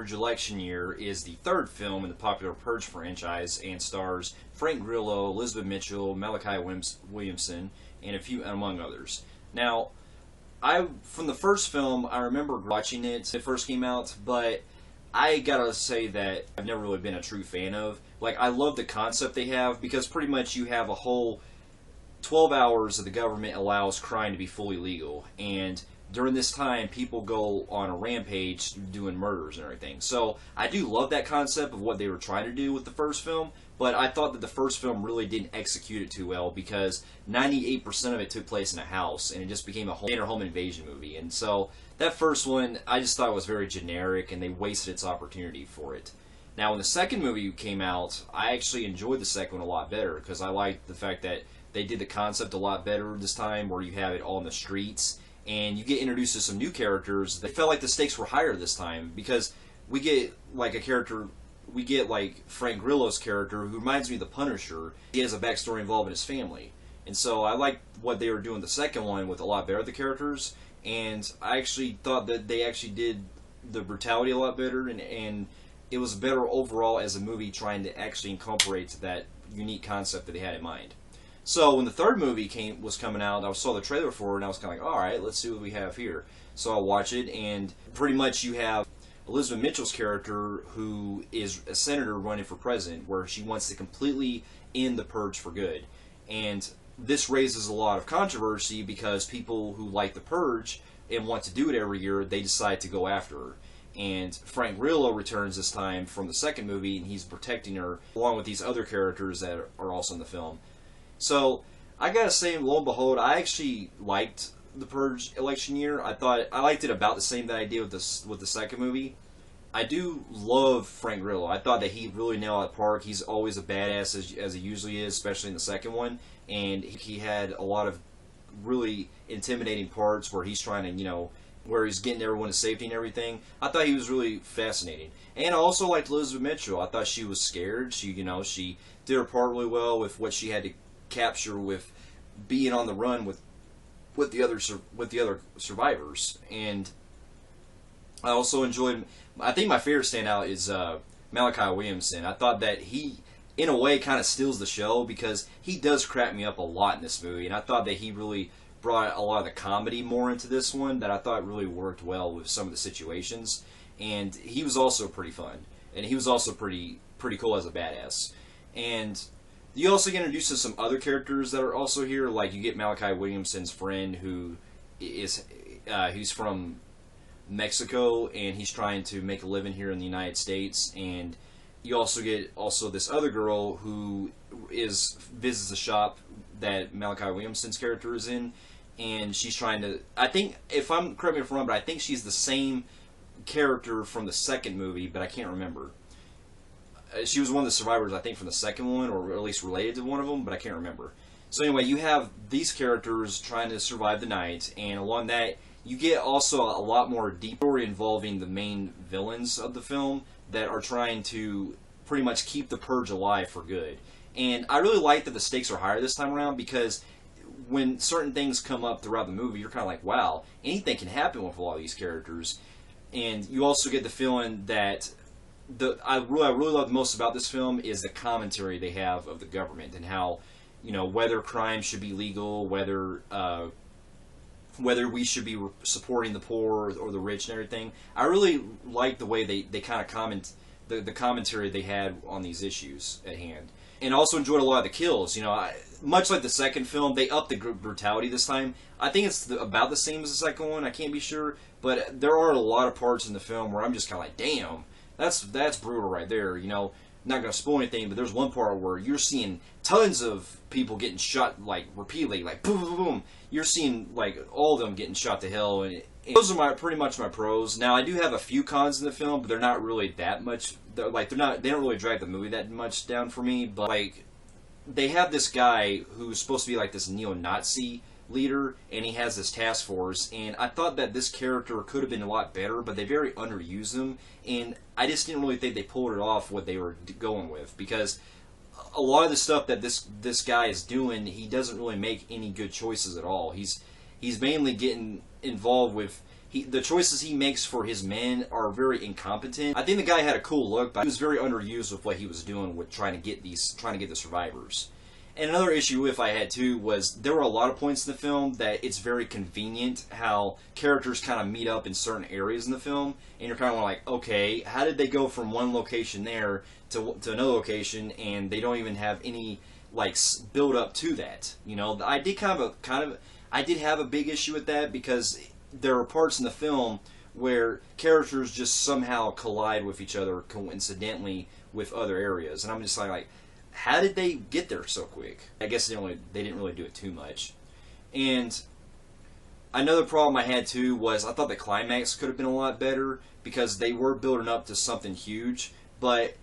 Purge election year is the third film in the popular Purge franchise and stars Frank Grillo, Elizabeth Mitchell, Malachi Williamson, and a few among others. Now, from the first film, I remember watching it when it first came out, but I gotta say that I've never really been a true fan of. Like, I love the concept they have, because pretty much you have a whole 12 hours that the government allows crime to be fully legal, and during this time, people go on a rampage doing murders and everything. So I do love that concept of what they were trying to do with the first film, but I thought that the first film really didn't execute it too well, because 98% of it took place in a house, and it just became a home invasion movie. And so that first one, I just thought was very generic, and they wasted its opportunity for it. Now, when the second movie came out, I actually enjoyed the second one a lot better, because I liked the fact that they did the concept a lot better this time, where you have it all in the streets, and you get introduced to some new characters. They felt like the stakes were higher this time, because we get like a character, we get like Frank Grillo's character, who reminds me of the Punisher. He has a backstory involving his family, and so I liked what they were doing the second one with a lot better of the characters, and I actually thought that they actually did the brutality a lot better, and it was better overall as a movie, trying to actually incorporate that unique concept that they had in mind. So when the third movie was coming out, I saw the trailer for it, and I was kind of like, all right, let's see what we have here. So I watch it, and pretty much you have Elizabeth Mitchell's character, who is a senator running for president, where she wants to completely end the Purge for good. And this raises a lot of controversy, because people who like the Purge and want to do it every year, they decide to go after her. And Frank Grillo returns this time from the second movie, and he's protecting her, along with these other characters that are also in the film. So, I gotta say, lo and behold, I actually liked the Purge election year. I liked it about the same that I did with the second movie. I do love Frank Grillo. I thought that he really nailed it at the park. He's always a badass, as he usually is, especially in the second one. And he had a lot of really intimidating parts where he's trying to, where he's getting everyone to safety and everything. I thought he was really fascinating. And I also liked Elizabeth Mitchell. I thought she was scared. She did her part really well with what she had to capture with being on the run with the other survivors. And I also enjoyed, I think my favorite standout is Malachi Williamson. I thought that he, in a way, kind of steals the show, because he does crack me up a lot in this movie, and I thought that he really brought a lot of the comedy more into this one, that I thought really worked well with some of the situations. And he was also pretty fun, and he was also pretty cool as a badass. And you also get introduced to some other characters that are also here, like you get Malachi Williamson's friend, who is he's from Mexico, and he's trying to make a living here in the United States. And you also get this other girl who visits the shop that Malachi Williamson's character is in, and she's trying to, I think, correct me if I'm wrong, but I think she's the same character from the second movie, but I can't remember. She was one of the survivors, I think, from the second one, or at least related to one of them, but I can't remember. So anyway, you have these characters trying to survive the night, and along that, you get also a lot more deep story involving the main villains of the film that are trying to pretty much keep the Purge alive for good. And I really like that the stakes are higher this time around, because when certain things come up throughout the movie, you're kind of like, wow, anything can happen with a lot of these characters. And you also get the feeling that I really love most about this film is the commentary they have of the government, and how, whether crime should be legal, whether we should be supporting the poor or the rich and everything. I really like the way they kind of comment, the commentary they had on these issues at hand. And I also enjoyed a lot of the kills. Much like the second film, they upped the brutality this time. I think it's about the same as the second one. I can't be sure, but there are a lot of parts in the film where I'm just kind of like, damn, that's brutal right there. Not going to spoil anything, but there's one part where you're seeing tons of people getting shot, like, repeatedly, like, boom, boom, boom. You're seeing, like, all of them getting shot to hell, and those are pretty much my pros. Now, I do have a few cons in the film, but they're not really that much. They don't really drag the movie that much down for me, but, like, they have this guy who's supposed to be, like, this neo-Nazi leader, and he has this task force, and I thought that this character could have been a lot better, but they very underused him, and I just didn't really think they pulled it off what they were going with, because a lot of the stuff that this guy is doing, he doesn't really make any good choices at all. He's mainly getting involved with the choices he makes for his men are very incompetent. I think the guy had a cool look, but he was very underused with what he was doing with trying to get the survivors. And another issue, if I had to, was there were a lot of points in the film that it's very convenient how characters kind of meet up in certain areas in the film, and you're kind of like, okay, how did they go from one location there to another location, and they don't even have any like build up to that? You know, I did I did have a big issue with that, because there are parts in the film where characters just somehow collide with each other coincidentally with other areas, and I'm just like, how did they get there so quick? I guess they didn't really do it too much. And another problem I had too was I thought the climax could have been a lot better, because they were building up to something huge, but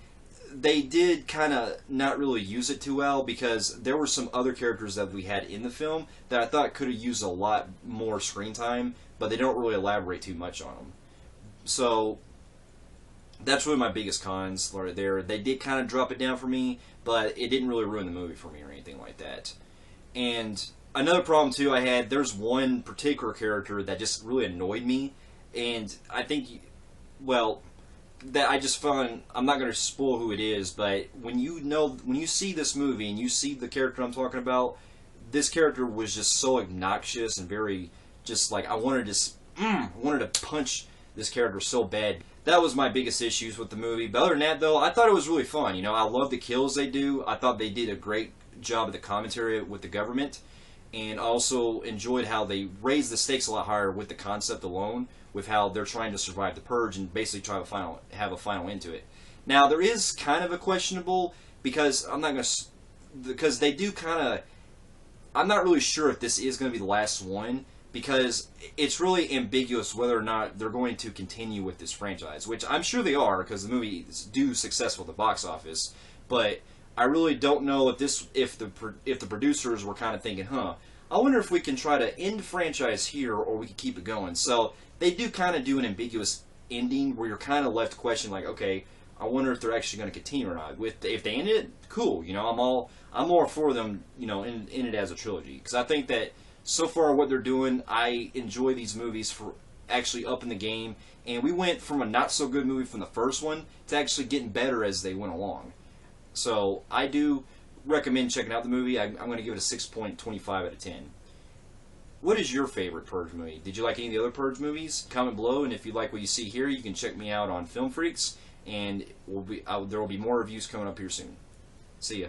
they did kind of not really use it too well, because there were some other characters that we had in the film that I thought could have used a lot more screen time, but they don't really elaborate too much on them. So that's really my biggest cons right there. They did kind of drop it down for me, but it didn't really ruin the movie for me or anything like that. And another problem too I had, there's one particular character that just really annoyed me, and I think, well, that I just found, I'm not going to spoil who it is, but when you see this movie and you see the character I'm talking about, this character was just so obnoxious and very, just like, I wanted to punch this character so bad. That was my biggest issues with the movie. But other than that, though, I thought it was really fun. You know, I love the kills they do. I thought they did a great job of the commentary with the government, and I also enjoyed how they raised the stakes a lot higher with the concept alone, with how they're trying to survive the purge and basically try to have a final end to it. Now, there is kind of a questionable, because because they do kind of, I'm not really sure if this is going to be the last one, because it's really ambiguous whether or not they're going to continue with this franchise, which I'm sure they are, because the movies do successful at the box office. But I really don't know if the producers were kind of thinking, I wonder if we can try to end the franchise here, or we can keep it going. So they do kind of do an ambiguous ending where you're kind of left questioning, like, okay, I wonder if they're actually going to continue or not. If they end it, cool. You know, I'm all for them, you know, in it as a trilogy, because I think that so far what they're doing, I enjoy these movies for actually upping the game, and we went from a not so good movie from the first one to actually getting better as they went along. So I do recommend checking out the movie. I'm going to give it a 6.25 out of 10. What is your favorite Purge movie? Did you like any of the other Purge movies? Comment below, and if you like what you see here, you can check me out on Film Freaks, and there will be more reviews coming up here soon. See ya.